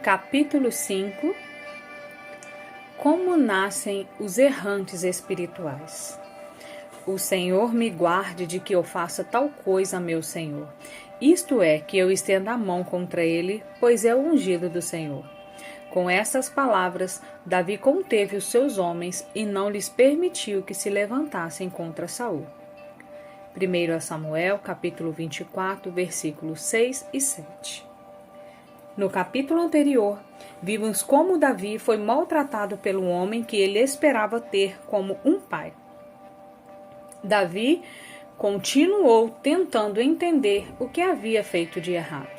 Capítulo 5. Como nascem os errantes espirituais. O Senhor me guarde de que eu faça tal coisa a meu Senhor. Isto é, que eu estenda a mão contra ele, pois é o ungido do Senhor. Com essas palavras, Davi conteve os seus homens e não lhes permitiu que se levantassem contra Saul. 1 Samuel, capítulo 24, versículos 6 e 7. No capítulo anterior, vimos como Davi foi maltratado pelo homem que ele esperava ter como um pai. Davi continuou tentando entender o que havia feito de errado.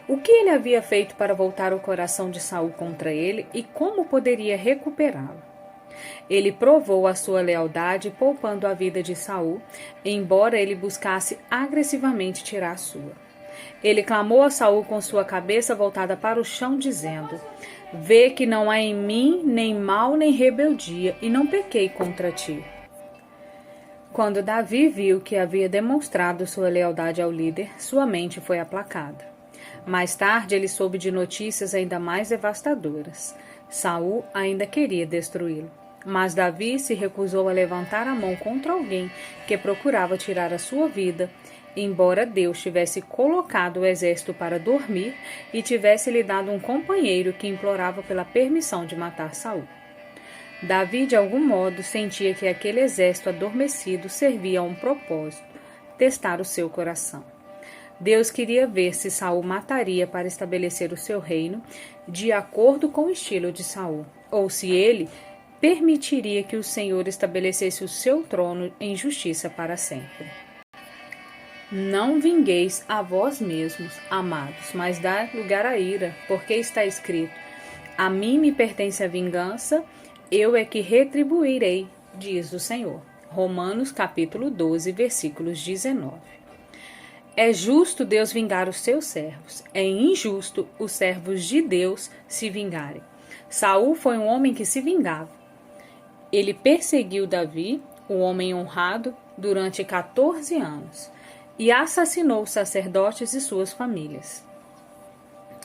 O que ele havia feito para voltar o coração de Saul contra ele e como poderia recuperá-lo. Ele provou a sua lealdade poupando a vida de Saul, embora ele buscasse agressivamente tirar a sua. Ele clamou a Saul com sua cabeça voltada para o chão, dizendo: Vê que não há em mim nem mal nem rebeldia, e não pequei contra ti. Quando Davi viu que havia demonstrado sua lealdade ao líder, sua mente foi aplacada. Mais tarde ele soube de notícias ainda mais devastadoras. Saul ainda queria destruí-lo, mas Davi se recusou a levantar a mão contra alguém que procurava tirar a sua vida, embora Deus tivesse colocado o exército para dormir e tivesse lhe dado um companheiro que implorava pela permissão de matar Saul. Davi, de algum modo, sentia que aquele exército adormecido servia a um propósito: testar o seu coração. Deus queria ver se Saul mataria para estabelecer o seu reino de acordo com o estilo de Saul, ou se ele permitiria que o Senhor estabelecesse o seu trono em justiça para sempre. Não vingueis a vós mesmos, amados, mas dai lugar à ira, porque está escrito: A mim me pertence a vingança, eu é que retribuirei, diz o Senhor. Romanos capítulo 12, versículos 19. É justo Deus vingar os seus servos, é injusto os servos de Deus se vingarem. Saul foi um homem que se vingava. Ele perseguiu Davi, o homem honrado, durante 14 anos. E assassinou os sacerdotes e suas famílias.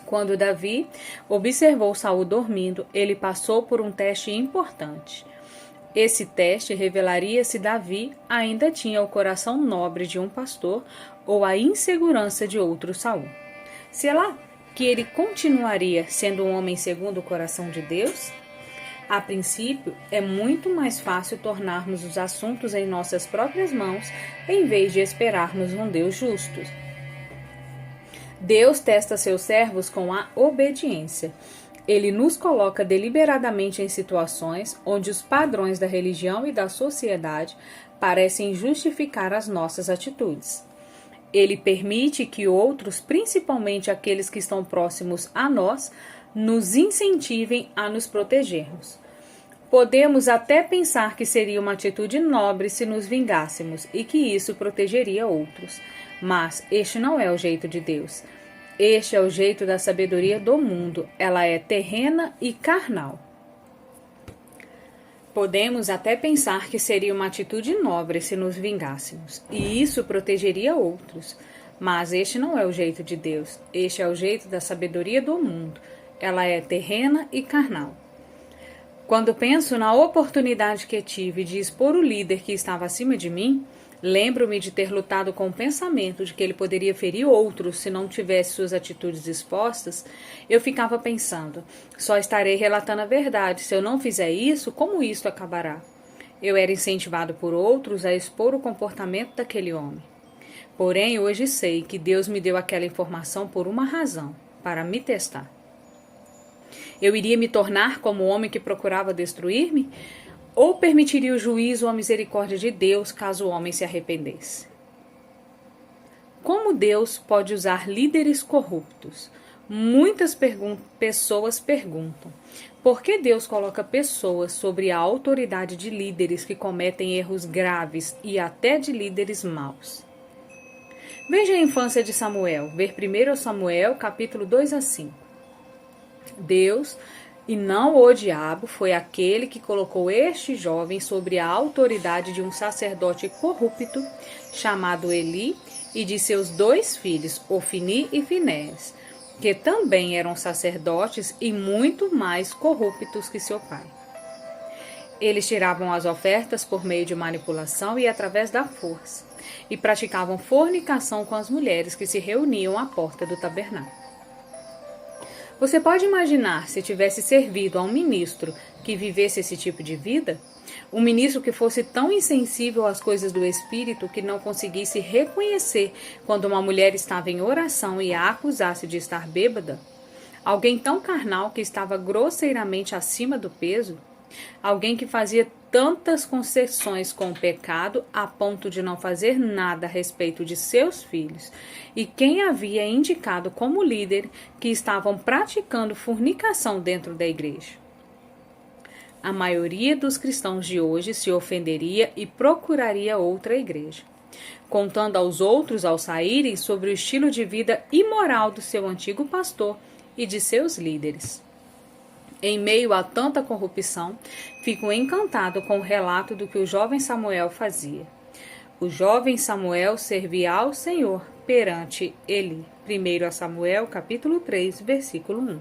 Quando Davi observou Saul dormindo, ele passou por um teste importante. Esse teste revelaria se Davi ainda tinha o coração nobre de um pastor ou a insegurança de outro Saul. Será que ele continuaria sendo um homem segundo o coração de Deus? A princípio, é muito mais fácil tornarmos os assuntos em nossas próprias mãos em vez de esperarmos um Deus justo. Deus testa seus servos com a obediência. Ele nos coloca deliberadamente em situações onde os padrões da religião e da sociedade parecem justificar as nossas atitudes. Ele permite que outros, principalmente aqueles que estão próximos a nós, nos incentivem a nos protegermos. Podemos até pensar que seria uma atitude nobre se nos vingássemos e que isso protegeria outros. Mas este não é o jeito de Deus. Este é o jeito da sabedoria do mundo. Ela é terrena e carnal. Podemos até pensar que seria uma atitude nobre se nos vingássemos, e isso protegeria outros. Mas este não é o jeito de Deus. Este é o jeito da sabedoria do mundo. Ela é terrena e carnal. Quando penso na oportunidade que tive de expor o líder que estava acima de mim, lembro-me de ter lutado com o pensamento de que ele poderia ferir outros se não tivesse suas atitudes expostas. Eu ficava pensando: só estarei relatando a verdade. Se eu não fizer isso, como isto acabará? Eu era incentivado por outros a expor o comportamento daquele homem. Porém, hoje sei que Deus me deu aquela informação por uma razão: para me testar. Eu iria me tornar como o homem que procurava destruir-me? Ou permitiria o juízo ou a misericórdia de Deus caso o homem se arrependesse? Como Deus pode usar líderes corruptos? Muitas pessoas perguntam: por que Deus coloca pessoas sobre a autoridade de líderes que cometem erros graves e até de líderes maus? Veja a infância de Samuel, ver 1 Samuel, capítulo 2 a 5. Deus, e não o diabo, foi aquele que colocou este jovem sobre a autoridade de um sacerdote corrupto chamado Eli e de seus 2 filhos, Ofni e Finéias. que também eram sacerdotes e muito mais corruptos que seu pai. Eles tiravam as ofertas por meio de manipulação e através da força, e praticavam fornicação com as mulheres que se reuniam à porta do tabernáculo. Você pode imaginar se tivesse servido a um ministro que vivesse esse tipo de vida? Um ministro que fosse tão insensível às coisas do espírito que não conseguisse reconhecer quando uma mulher estava em oração e a acusasse de estar bêbada? Alguém tão carnal que estava grosseiramente acima do peso? Alguém que fazia tantas concessões com o pecado a ponto de não fazer nada a respeito de seus filhos, e quem havia indicado como líder que estavam praticando fornicação dentro da igreja. A maioria dos cristãos de hoje se ofenderia e procuraria outra igreja, contando aos outros ao saírem sobre o estilo de vida imoral do seu antigo pastor e de seus líderes. Em meio a tanta corrupção, fico encantado com o relato do que o jovem Samuel fazia. O jovem Samuel servia ao Senhor perante Eli. 1 Samuel, capítulo 3, versículo 1.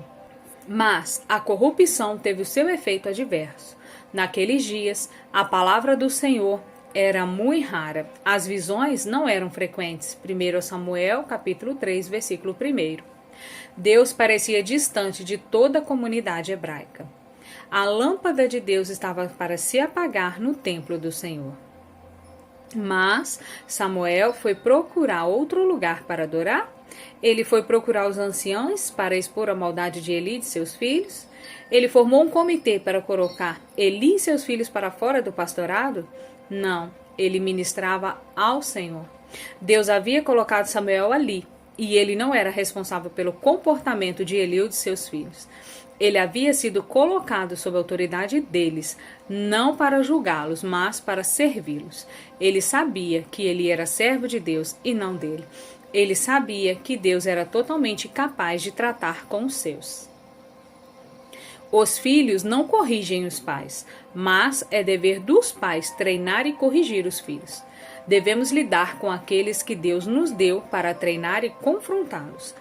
Mas a corrupção teve o seu efeito adverso. Naqueles dias, a palavra do Senhor era muito rara. As visões não eram frequentes. 1 Samuel, capítulo 3, versículo 1. Deus parecia distante de toda a comunidade hebraica. A lâmpada de Deus estava para se apagar no templo do Senhor. Mas Samuel foi procurar outro lugar para adorar? Ele foi procurar os anciãos para expor a maldade de Eli e de seus filhos? Ele formou um comitê para colocar Eli e seus filhos para fora do pastorado? Não, ele ministrava ao Senhor. Deus havia colocado Samuel ali, e ele não era responsável pelo comportamento de Eli ou de seus filhos. Ele havia sido colocado sob a autoridade deles, não para julgá-los, mas para servi-los. Ele sabia que ele era servo de Deus e não dele. Ele sabia que Deus era totalmente capaz de tratar com os seus. Os filhos não corrigem os pais, mas é dever dos pais treinar e corrigir os filhos. Devemos lidar com aqueles que Deus nos deu para treinar e confrontá-los.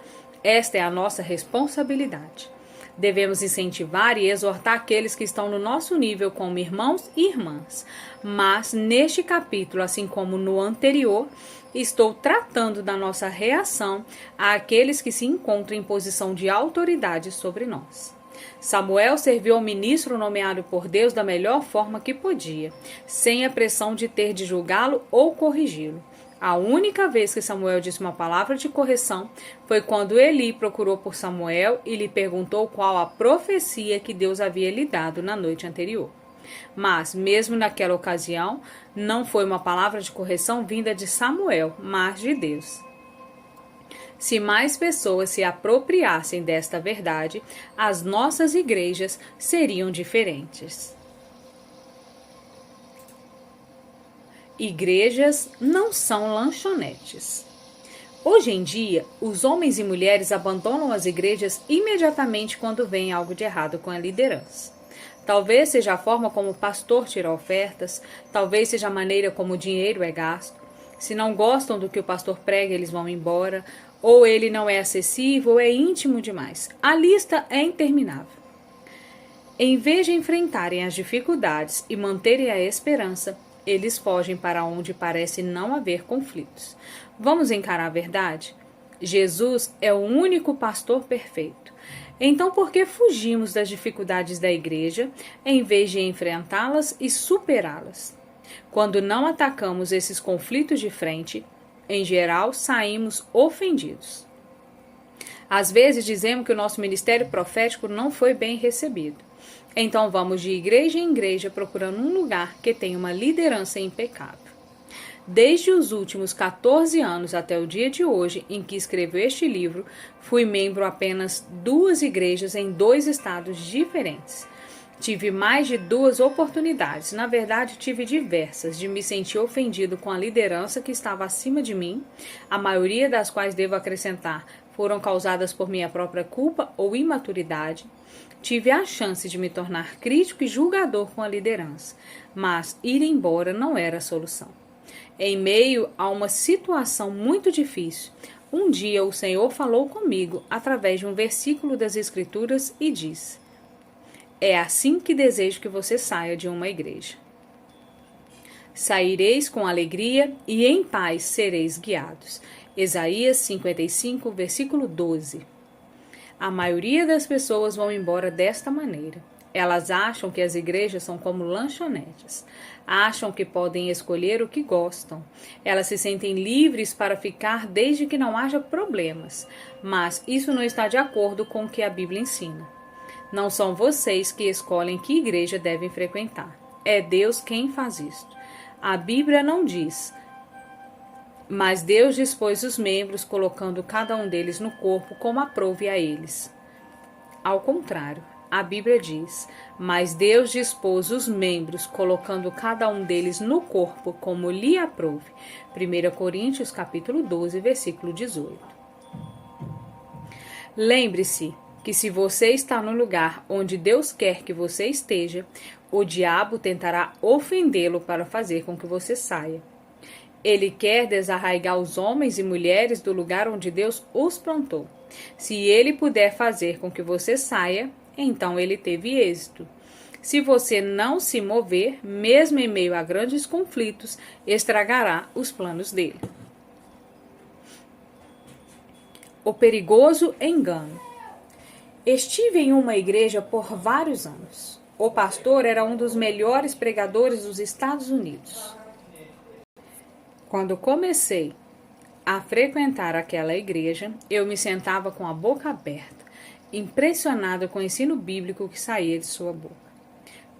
Esta é a nossa responsabilidade. Devemos incentivar e exortar aqueles que estão no nosso nível como irmãos e irmãs. Mas, neste capítulo, assim como no anterior, estou tratando da nossa reação àqueles que se encontram em posição de autoridade sobre nós. Samuel serviu ao ministro nomeado por Deus da melhor forma que podia, sem a pressão de ter de julgá-lo ou corrigi-lo. A única vez que Samuel disse uma palavra de correção foi quando Eli procurou por Samuel e lhe perguntou qual a profecia que Deus havia lhe dado na noite anterior. Mas, mesmo naquela ocasião, não foi uma palavra de correção vinda de Samuel, mas de Deus. Se mais pessoas se apropriassem desta verdade, as nossas igrejas seriam diferentes. Igrejas não são lanchonetes. Hoje em dia, os homens e mulheres abandonam as igrejas imediatamente quando vem algo de errado com a liderança. Talvez seja a forma como o pastor tira ofertas, talvez seja a maneira como o dinheiro é gasto. Se não gostam do que o pastor prega, eles vão embora, ou ele não é acessível ou é íntimo demais. A lista é interminável. Em vez de enfrentarem as dificuldades e manterem a esperança, eles fogem para onde parece não haver conflitos. Vamos encarar a verdade? Jesus é o único pastor perfeito. Então, por que fugimos das dificuldades da igreja em vez de enfrentá-las e superá-las? Quando não atacamos esses conflitos de frente, em geral, saímos ofendidos. Às vezes dizemos que o nosso ministério profético não foi bem recebido. Então vamos de igreja em igreja procurando um lugar que tenha uma liderança impecável. Desde os últimos 14 anos até o dia de hoje em que escrevo este livro, fui membro apenas 2 igrejas em 2 estados diferentes. Tive mais de 2 oportunidades, na verdade tive diversas, de me sentir ofendido com a liderança que estava acima de mim, a maioria das quais devo acrescentar foram causadas por minha própria culpa ou imaturidade. Tive a chance de me tornar crítico e julgador com a liderança, mas ir embora não era a solução. Em meio a uma situação muito difícil, Um dia o Senhor falou comigo através de um versículo das Escrituras e disse: é assim que desejo que você saia de uma igreja. Saireis com alegria e em paz sereis guiados. Isaías 55, versículo 12. A maioria das pessoas vão embora desta maneira. Elas acham que as igrejas são como lanchonetes. Acham que podem escolher o que gostam. Elas se sentem livres para ficar desde que não haja problemas. Mas isso não está de acordo com o que a Bíblia ensina. Não são vocês que escolhem que igreja devem frequentar. É Deus quem faz isto. A Bíblia não diz, mas Deus dispôs os membros, colocando cada um deles no corpo como aprouve a eles. Ao contrário, a Bíblia diz, mas Deus dispôs os membros, colocando cada um deles no corpo como lhe aprouve. 1 Coríntios capítulo 12, versículo 18. Lembre-se que se você está no lugar onde Deus quer que você esteja, o diabo tentará ofendê-lo para fazer com que você saia. Ele quer desarraigar os homens e mulheres do lugar onde Deus os plantou. Se ele puder fazer com que você saia, então ele teve êxito. Se você não se mover, mesmo em meio a grandes conflitos, estragará os planos dele. O perigoso engano. Estive em uma igreja por vários anos. O pastor era um dos melhores pregadores dos Estados Unidos. Quando comecei a frequentar aquela igreja, eu me sentava com a boca aberta, impressionado com o ensino bíblico que saía de sua boca.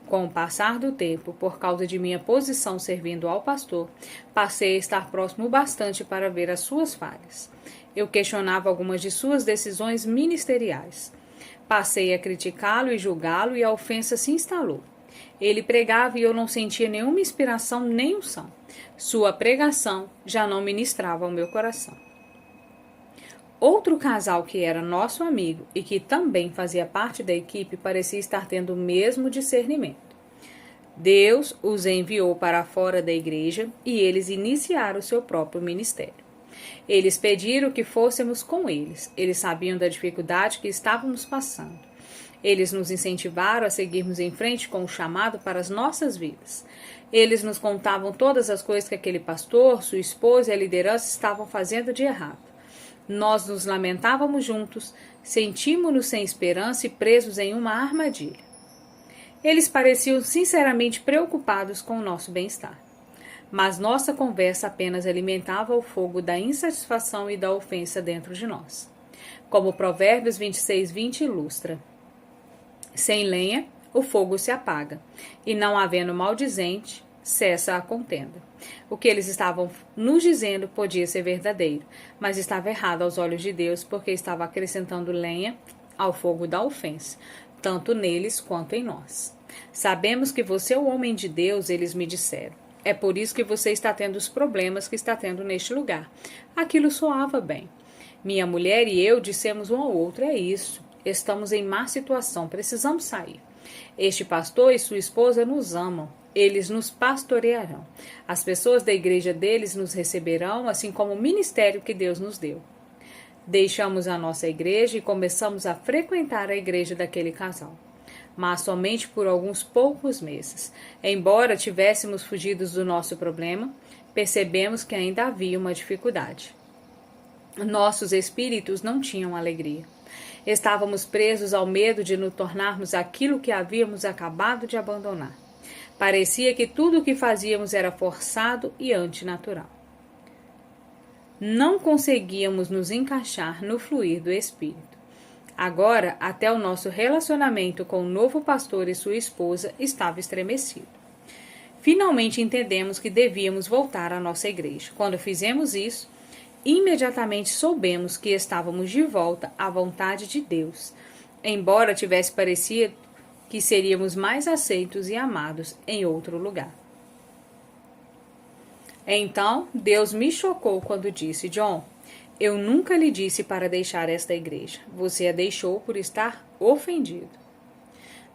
Com o passar do tempo, por causa de minha posição servindo ao pastor, passei a estar próximo bastante para ver as suas falhas. Eu questionava algumas de suas decisões ministeriais. Passei a criticá-lo e julgá-lo e a ofensa se instalou. Ele pregava e eu não sentia nenhuma inspiração nem unção. Sua pregação já não ministrava ao meu coração. Outro casal que era nosso amigo e que também fazia parte da equipe parecia estar tendo o mesmo discernimento. Deus os enviou para fora da igreja e eles iniciaram o seu próprio ministério. Eles pediram que fôssemos com eles. Eles sabiam da dificuldade que estávamos passando. Eles nos incentivaram a seguirmos em frente com o chamado para as nossas vidas. Eles nos contavam todas as coisas que aquele pastor, sua esposa e a liderança estavam fazendo de errado. Nós nos lamentávamos juntos, sentíamos-nos sem esperança e presos em uma armadilha. Eles pareciam sinceramente preocupados com o nosso bem-estar. Mas nossa conversa apenas alimentava o fogo da insatisfação e da ofensa dentro de nós. Como Provérbios 26:20 ilustra: sem lenha, o fogo se apaga, e não havendo maldizente, cessa a contenda. O que eles estavam nos dizendo podia ser verdadeiro, mas estava errado aos olhos de Deus, porque estava acrescentando lenha ao fogo da ofensa, tanto neles quanto em nós. Sabemos que você é o homem de Deus, eles me disseram. É por isso que você está tendo os problemas que está tendo neste lugar. Aquilo soava bem. Minha mulher e eu dissemos um ao outro: é isso, estamos em má situação, precisamos sair. Este pastor e sua esposa nos amam, eles nos pastorearão. As pessoas da igreja deles nos receberão, assim como o ministério que Deus nos deu. Deixamos a nossa igreja e começamos a frequentar a igreja daquele casal. Mas somente por alguns poucos meses. Embora tivéssemos fugido do nosso problema, percebemos que ainda havia uma dificuldade. Nossos espíritos não tinham alegria. Estávamos presos ao medo de nos tornarmos aquilo que havíamos acabado de abandonar. Parecia que tudo o que fazíamos era forçado e antinatural. Não conseguíamos nos encaixar no fluir do Espírito. Agora, até o nosso relacionamento com o novo pastor e sua esposa estava estremecido. Finalmente entendemos que devíamos voltar à nossa igreja. Quando fizemos isso, imediatamente soubemos que estávamos de volta à vontade de Deus, embora tivesse parecido que seríamos mais aceitos e amados em outro lugar. Então, Deus me chocou quando disse: John, eu nunca lhe disse para deixar esta igreja. Você a deixou por estar ofendido.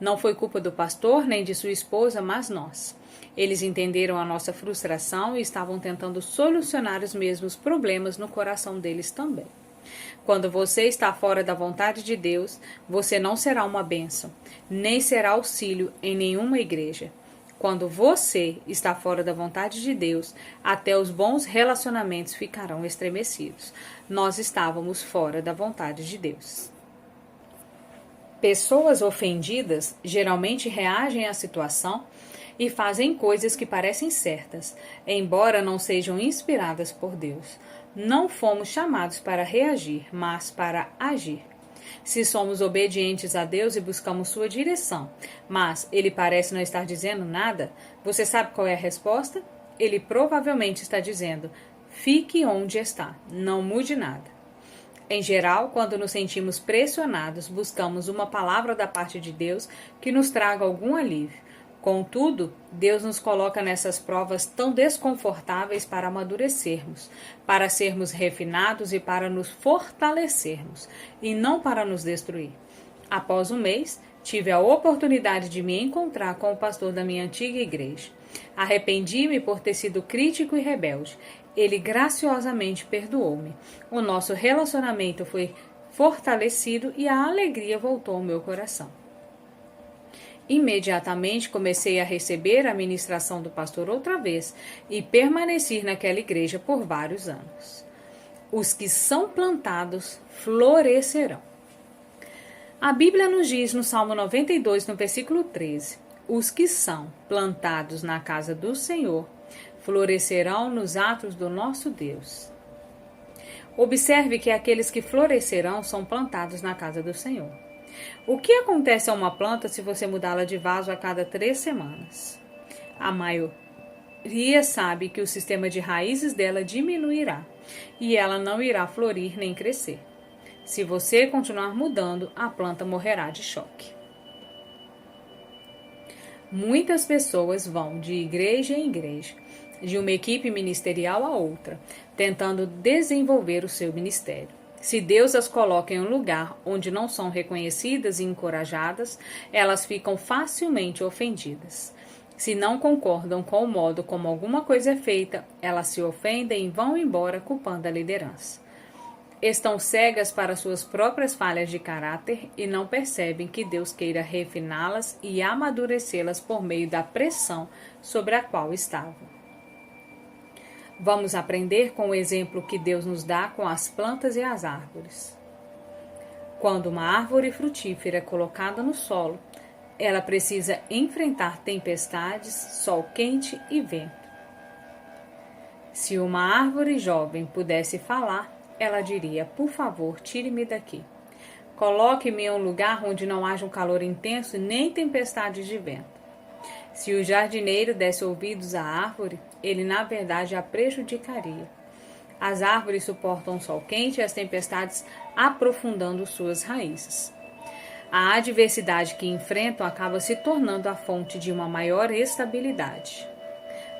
Não foi culpa do pastor nem de sua esposa, mas nós. Eles entenderam a nossa frustração e estavam tentando solucionar os mesmos problemas no coração deles também. Quando você está fora da vontade de Deus, você não será uma bênção, nem será auxílio em nenhuma igreja. Quando você está fora da vontade de Deus, até os bons relacionamentos ficarão estremecidos. Nós estávamos fora da vontade de Deus. Pessoas ofendidas geralmente reagem à situação e fazem coisas que parecem certas, embora não sejam inspiradas por Deus. Não fomos chamados para reagir, mas para agir. Se somos obedientes a Deus e buscamos sua direção, mas ele parece não estar dizendo nada, você sabe qual é a resposta? Ele provavelmente está dizendo: fique onde está, não mude nada. Em geral, quando nos sentimos pressionados, buscamos uma palavra da parte de Deus que nos traga algum alívio. Contudo, Deus nos coloca nessas provas tão desconfortáveis para amadurecermos, para sermos refinados e para nos fortalecermos, e não para nos destruir. Após um mês, tive a oportunidade de me encontrar com o pastor da minha antiga igreja. Arrependi-me por ter sido crítico e rebelde. Ele graciosamente perdoou-me. O nosso relacionamento foi fortalecido e a alegria voltou ao meu coração. Imediatamente comecei a receber a ministração do pastor outra vez e permaneci naquela igreja por vários anos. Os que são plantados florescerão. A Bíblia nos diz no Salmo 92, no versículo 13: os que são plantados na casa do Senhor florescerão nos atos do nosso Deus. Observe que aqueles que florescerão são plantados na casa do Senhor. O que acontece a uma planta se você mudá-la de vaso a cada 3 semanas? A maioria sabe que o sistema de raízes dela diminuirá e ela não irá florir nem crescer. Se você continuar mudando, a planta morrerá de choque. Muitas pessoas vão de igreja em igreja, de uma equipe ministerial a outra, tentando desenvolver o seu ministério. Se Deus as coloca em um lugar onde não são reconhecidas e encorajadas, elas ficam facilmente ofendidas. Se não concordam com o modo como alguma coisa é feita, elas se ofendem e vão embora culpando a liderança. Estão cegas para suas próprias falhas de caráter e não percebem que Deus queira refiná-las e amadurecê-las por meio da pressão sobre a qual estavam. Vamos aprender com o exemplo que Deus nos dá com as plantas e as árvores. Quando uma árvore frutífera é colocada no solo, ela precisa enfrentar tempestades, sol quente e vento. Se uma árvore jovem pudesse falar, ela diria: por favor, tire-me daqui. Coloque-me em um lugar onde não haja um calor intenso e nem tempestades de vento. Se o jardineiro desse ouvidos à árvore, ele na verdade a prejudicaria. As árvores suportam o sol quente e as tempestades, aprofundando suas raízes. A adversidade que enfrentam acaba se tornando a fonte de uma maior estabilidade.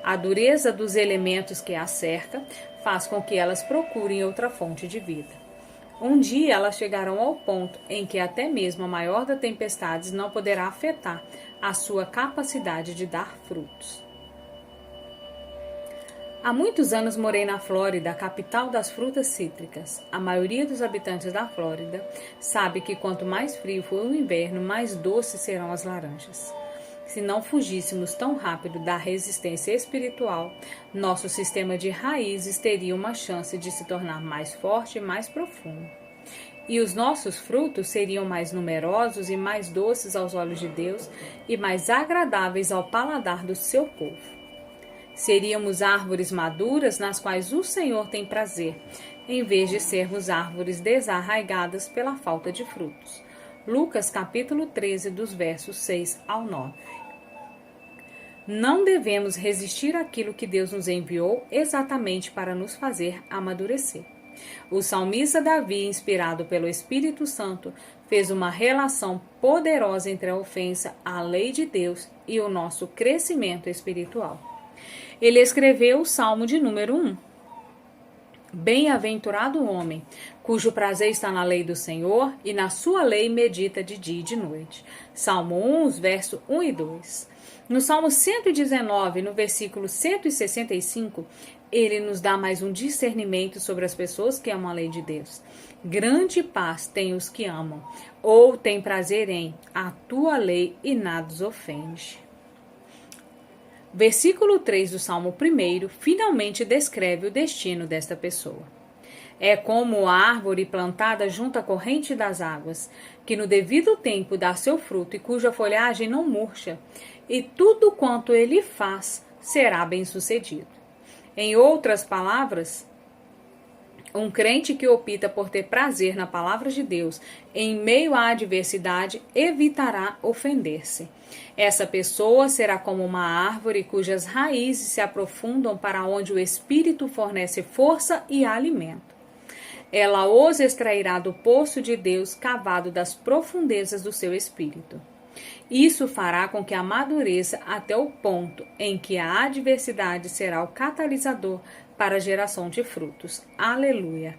A dureza dos elementos que as cercam faz com que elas procurem outra fonte de vida. Um dia elas chegarão ao ponto em que até mesmo a maior das tempestades não poderá afetar a sua capacidade de dar frutos. Há muitos anos morei na Flórida, a capital das frutas cítricas. A maioria dos habitantes da Flórida sabe que quanto mais frio for o inverno, mais doces serão as laranjas. Se não fugíssemos tão rápido da resistência espiritual, nosso sistema de raízes teria uma chance de se tornar mais forte e mais profundo. E os nossos frutos seriam mais numerosos e mais doces aos olhos de Deus e mais agradáveis ao paladar do seu povo. Seríamos árvores maduras nas quais o Senhor tem prazer, em vez de sermos árvores desarraigadas pela falta de frutos. Lucas capítulo 13, dos versos 6 ao 9. Não devemos resistir àquilo que Deus nos enviou exatamente para nos fazer amadurecer. O salmista Davi, inspirado pelo Espírito Santo, fez uma relação poderosa entre a ofensa à lei de Deus e o nosso crescimento espiritual. Ele escreveu o Salmo de número 1. Bem-aventurado o homem cujo prazer está na lei do Senhor, e na sua lei medita de dia e de noite. Salmo 1, verso 1 e 2. No Salmo 119, no versículo 165, ele nos dá mais um discernimento sobre as pessoas que amam a lei de Deus. Grande paz têm os que amam, ou têm prazer em a tua lei e nada os ofende. Versículo 3 do Salmo 1 finalmente descreve o destino desta pessoa. É como a árvore plantada junto à corrente das águas, que no devido tempo dá seu fruto e cuja folhagem não murcha, e tudo quanto ele faz será bem-sucedido. Em outras palavras, um crente que opta por ter prazer na palavra de Deus em meio à adversidade evitará ofender-se. Essa pessoa será como uma árvore cujas raízes se aprofundam para onde o Espírito fornece força e alimento. Ela os extrairá do poço de Deus cavado das profundezas do seu espírito. Isso fará com que amadureça até o ponto em que a adversidade será o catalisador para a geração de frutos. Aleluia!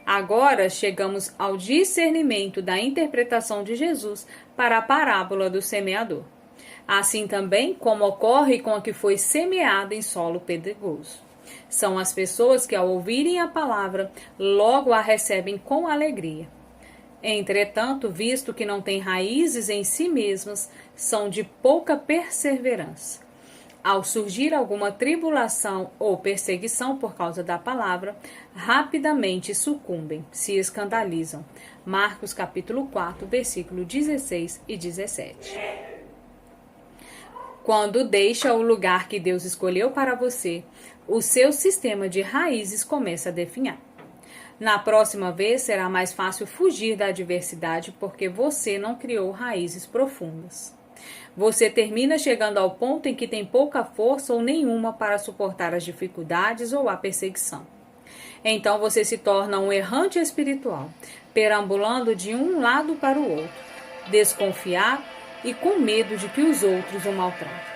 Agora chegamos ao discernimento da interpretação de Jesus para a parábola do semeador. Assim também como ocorre com a que foi semeada em solo pedregoso. São as pessoas que, ao ouvirem a palavra, logo a recebem com alegria. Entretanto, visto que não têm raízes em si mesmas, são de pouca perseverança. Ao surgir alguma tribulação ou perseguição por causa da palavra, rapidamente sucumbem, se escandalizam. Marcos capítulo 4, versículo 16 e 17. Quando deixa o lugar que Deus escolheu para você, o seu sistema de raízes começa a definhar. Na próxima vez será mais fácil fugir da adversidade porque você não criou raízes profundas. Você termina chegando ao ponto em que tem pouca força ou nenhuma para suportar as dificuldades ou a perseguição. Então você se torna um errante espiritual, perambulando de um lado para o outro, desconfiado e com medo de que os outros o maltratem.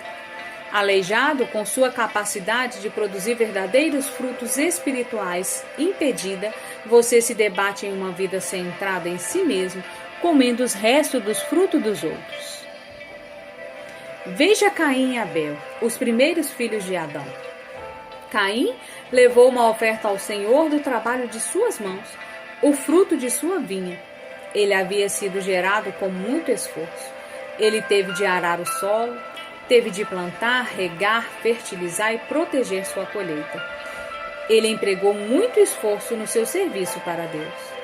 Aleijado com sua capacidade de produzir verdadeiros frutos espirituais impedida, você se debate em uma vida centrada em si mesmo, comendo os restos dos frutos dos outros. Veja Caim e Abel, os primeiros filhos de Adão. Caim levou uma oferta ao Senhor do trabalho de suas mãos, o fruto de sua vinha. Ele havia sido gerado com muito esforço. Ele teve de arar o solo, teve de plantar, regar, fertilizar e proteger sua colheita. Ele empregou muito esforço no seu serviço para Deus.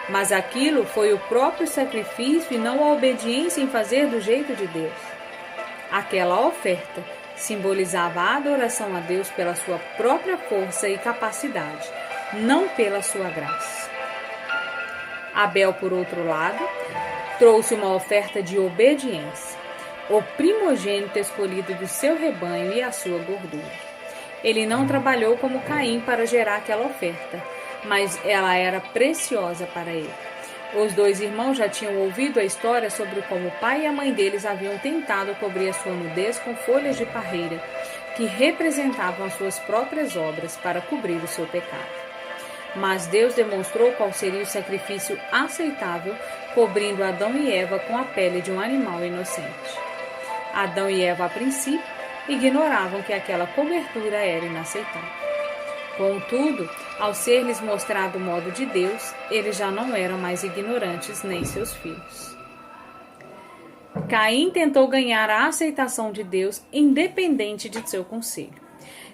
Mas aquilo foi o próprio sacrifício e não a obediência em fazer do jeito de Deus. Aquela oferta simbolizava a adoração a Deus pela sua própria força e capacidade, não pela sua graça. Abel, por outro lado, trouxe uma oferta de obediência, o primogênito escolhido do seu rebanho e a sua gordura. Ele não trabalhou como Caim para gerar aquela oferta, mas ela era preciosa para ele. Os dois irmãos já tinham ouvido a história sobre como o pai e a mãe deles haviam tentado cobrir a sua nudez com folhas de parreira, que representavam as suas próprias obras para cobrir o seu pecado. Mas Deus demonstrou qual seria o sacrifício aceitável, cobrindo Adão e Eva com a pele de um animal inocente. Adão e Eva, a princípio, ignoravam que aquela cobertura era inaceitável. Contudo, ao ser-lhes mostrado o modo de Deus, eles já não eram mais ignorantes nem seus filhos. Caim tentou ganhar a aceitação de Deus independente de seu conselho.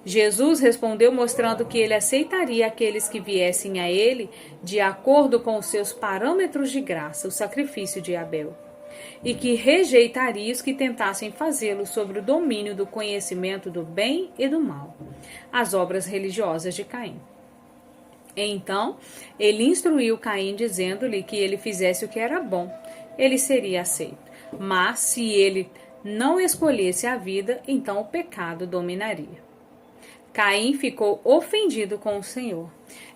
Jesus respondeu mostrando que ele aceitaria aqueles que viessem a ele de acordo com os seus parâmetros de graça, o sacrifício de Abel, e que rejeitaria os que tentassem fazê-lo sobre o domínio do conhecimento do bem e do mal, as obras religiosas de Caim. Então, ele instruiu Caim dizendo-lhe que ele fizesse o que era bom, ele seria aceito. Mas, se ele não escolhesse a vida, então o pecado dominaria. Caim ficou ofendido com o Senhor.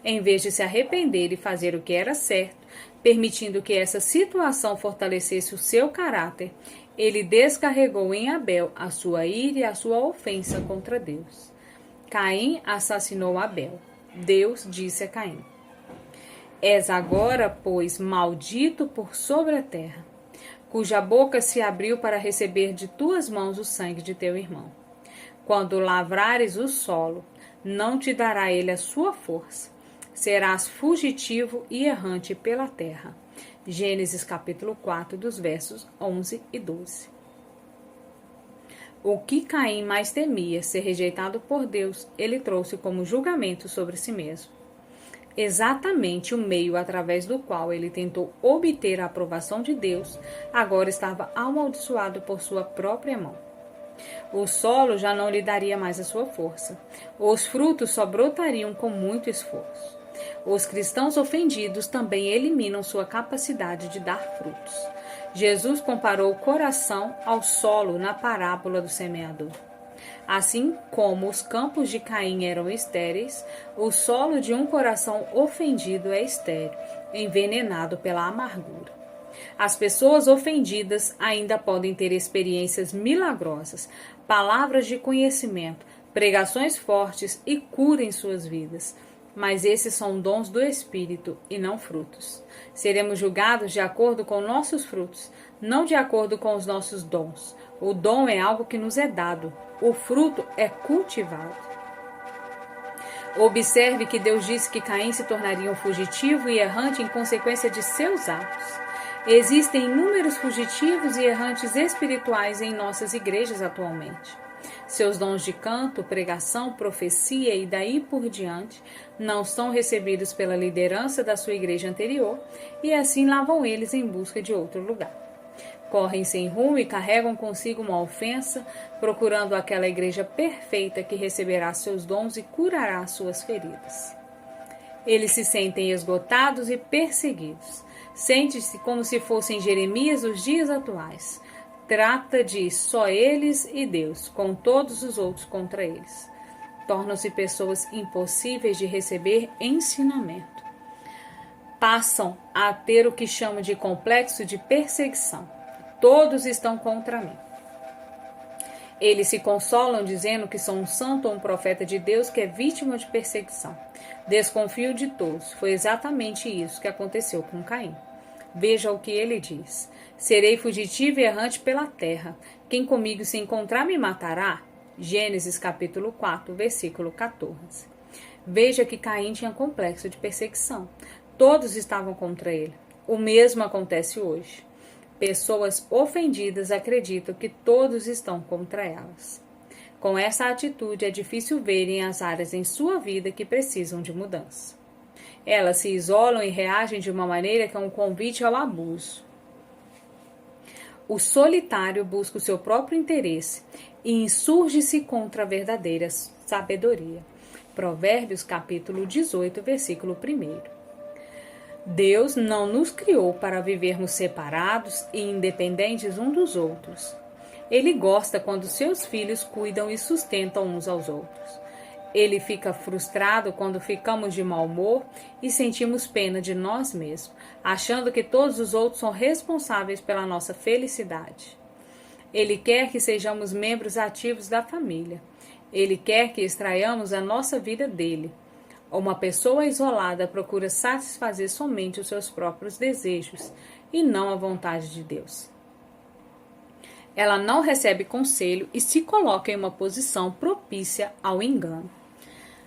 Em vez de se arrepender e fazer o que era certo, permitindo que essa situação fortalecesse o seu caráter, ele descarregou em Abel a sua ira e a sua ofensa contra Deus. Caim assassinou Abel. Deus disse a Caim: És agora, pois, maldito por sobre a terra, cuja boca se abriu para receber de tuas mãos o sangue de teu irmão. Quando lavrares o solo, não te dará ele a sua força. Serás fugitivo e errante pela terra. Gênesis capítulo 4, dos versos 11 e 12. O que Caim mais temia, ser rejeitado por Deus, ele trouxe como julgamento sobre si mesmo. Exatamente o meio através do qual ele tentou obter a aprovação de Deus, agora estava amaldiçoado por sua própria mão. O solo já não lhe daria mais a sua força. Os frutos só brotariam com muito esforço. Os cristãos ofendidos também eliminam sua capacidade de dar frutos. Jesus comparou o coração ao solo na parábola do semeador. Assim como os campos de Caim eram estéreis, o solo de um coração ofendido é estéril, envenenado pela amargura. As pessoas ofendidas ainda podem ter experiências milagrosas, palavras de conhecimento, pregações fortes e cura em suas vidas. Mas esses são dons do Espírito e não frutos. Seremos julgados de acordo com nossos frutos, não de acordo com os nossos dons. O dom é algo que nos é dado, o fruto é cultivado. Observe que Deus disse que Caim se tornaria um fugitivo e errante em consequência de seus atos. Existem inúmeros fugitivos e errantes espirituais em nossas igrejas atualmente. Seus dons de canto, pregação, profecia e daí por diante não são recebidos pela liderança da sua igreja anterior e assim lá vão eles em busca de outro lugar. Correm sem rumo e carregam consigo uma ofensa, procurando aquela igreja perfeita que receberá seus dons e curará suas feridas. Eles se sentem esgotados e perseguidos. Sente-se como se fossem Jeremias dos dias atuais. Trata de só eles e Deus, com todos os outros contra eles. Tornam-se pessoas impossíveis de receber ensinamento. Passam a ter o que chamam de complexo de perseguição. Todos estão contra mim. Eles se consolam dizendo que são um santo ou um profeta de Deus que é vítima de perseguição. Desconfio de todos. Foi exatamente isso que aconteceu com Caim. Veja o que ele diz. Serei fugitivo e errante pela terra. Quem comigo se encontrar me matará. Gênesis capítulo 4, versículo 14. Veja que Caim tinha complexo de perseguição. Todos estavam contra ele. O mesmo acontece hoje. Pessoas ofendidas acreditam que todos estão contra elas. Com essa atitude, é difícil verem as áreas em sua vida que precisam de mudança. Elas se isolam e reagem de uma maneira que é um convite ao abuso. O solitário busca o seu próprio interesse e insurge-se contra a verdadeira sabedoria. Provérbios capítulo 18, versículo 1. Deus não nos criou para vivermos separados e independentes uns dos outros. Ele gosta quando seus filhos cuidam e sustentam uns aos outros. Ele fica frustrado quando ficamos de mau humor e sentimos pena de nós mesmos, achando que todos os outros são responsáveis pela nossa felicidade. Ele quer que sejamos membros ativos da família. Ele quer que extraiamos a nossa vida dele. Uma pessoa isolada procura satisfazer somente os seus próprios desejos e não a vontade de Deus. Ela não recebe conselho e se coloca em uma posição propícia ao engano.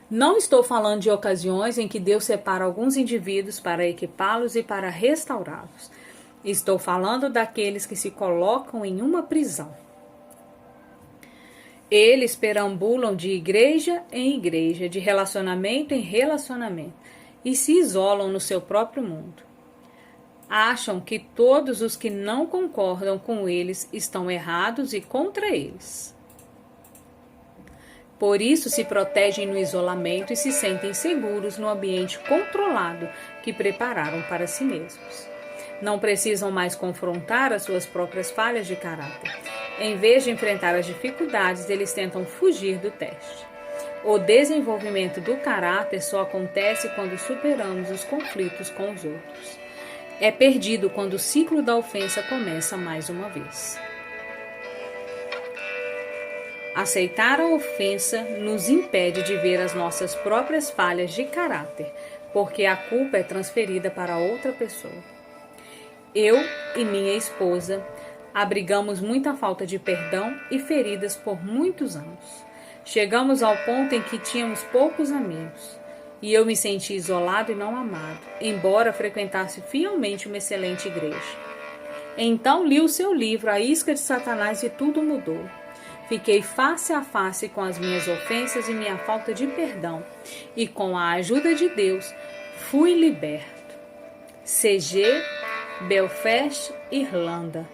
Não estou falando de ocasiões em que Deus separa alguns indivíduos para equipá-los e para restaurá-los. Estou falando daqueles que se colocam em uma prisão. Eles perambulam de igreja em igreja, de relacionamento em relacionamento, e se isolam no seu próprio mundo. Acham que todos os que não concordam com eles estão errados e contra eles. Por isso se protegem no isolamento e se sentem seguros no ambiente controlado que prepararam para si mesmos. Não precisam mais confrontar as suas próprias falhas de caráter. Em vez de enfrentar as dificuldades, eles tentam fugir do teste. O desenvolvimento do caráter só acontece quando superamos os conflitos com os outros. É perdido quando o ciclo da ofensa começa mais uma vez. Aceitar a ofensa nos impede de ver as nossas próprias falhas de caráter. porque a culpa é transferida para outra pessoa. Eu e minha esposa abrigamos muita falta de perdão e feridas por muitos anos. Chegamos ao ponto em que tínhamos poucos amigos, e eu me senti isolado e não amado, embora frequentasse fielmente uma excelente igreja. Então li o seu livro, A Isca de Satanás, e tudo mudou. Fiquei face a face com as minhas ofensas e minha falta de perdão, e com a ajuda de Deus, fui liberto. CG, Belfast, Irlanda.